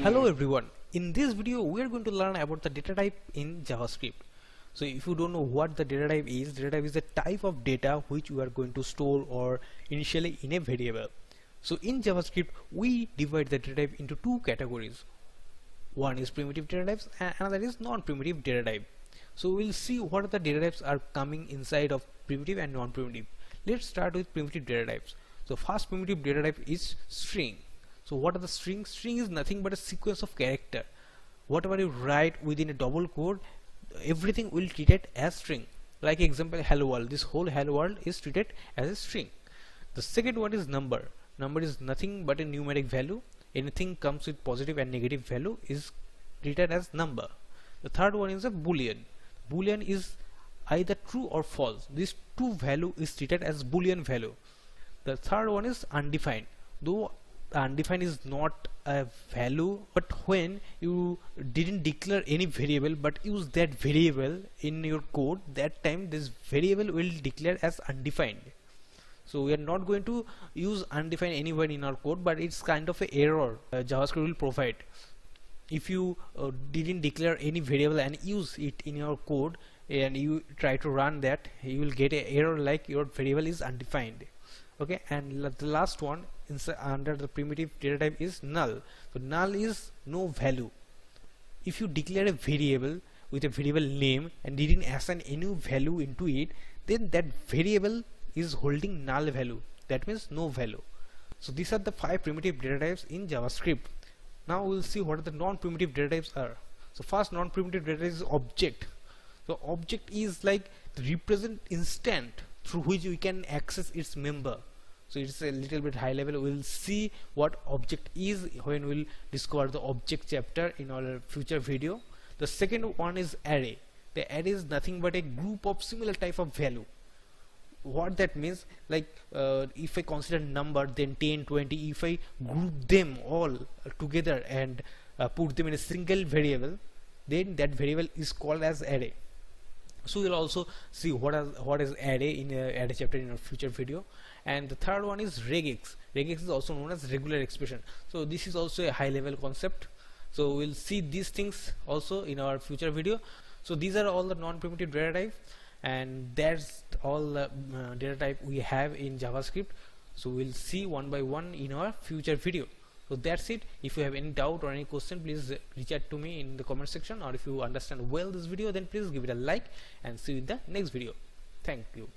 Hello everyone, in this video we are going to learn about the data type in JavaScript. So if you don't know what the data type is a type of data which we are going to store or initially in a variable. So in JavaScript we divide the data type into two categories. One is primitive data types and another is non-primitive data type. So we'll see what the data types are coming inside of primitive and non-primitive. Let's start with primitive data types. So first primitive data type is string. So what are the strings? String is nothing but a sequence of character. Whatever you write within a double quote, everything will treat it as string. Like example, hello world. This whole hello world is treated as a string. The second one is number. Number is nothing but a numeric value. Anything comes with positive and negative value is treated as number. The third one is a boolean. Boolean is either true or false. This true value is treated as boolean value. The third one is undefined. Though undefined is not a value, but when you didn't declare any variable but use that variable in your code, that time this variable will declare as undefined. So we are not going to use undefined anywhere in our code, but it's kind of an error JavaScript will provide. If you didn't declare any variable and use it in your code and you try to run that, you will get an error like your variable is undefined. Okay, and the last one under the primitive data type is null. So null is no value. If you declare a variable with a variable name and didn't assign any value into it, then that variable is holding null value. That means no value. So these are the 5 primitive data types in JavaScript. Now we'll see what the non-primitive data types are. So first non-primitive data type is object. So object is like the represent instant through which we can access its member. So it's a little bit high level. We'll see what object is when we'll discover the object chapter in our future video. The second one is array. The array is nothing but a group of similar type of value. What that means, like if I consider number, then 10, 20, if I group them all together and put them in a single variable, then that variable is called as array. So we'll also see what is array in array chapter in our future video. And the third one is regex. Regex is also known as regular expression. So this is also a high level concept. So we'll see these things also in our future video. So these are all the non-primitive data type, and that's all the data type we have in JavaScript. So we'll see one by one in our future video. So that's it. If you have any doubt or any question, please reach out to me in the comment section, or if you understand well this video, then please give it a like and see you in the next video. Thank you.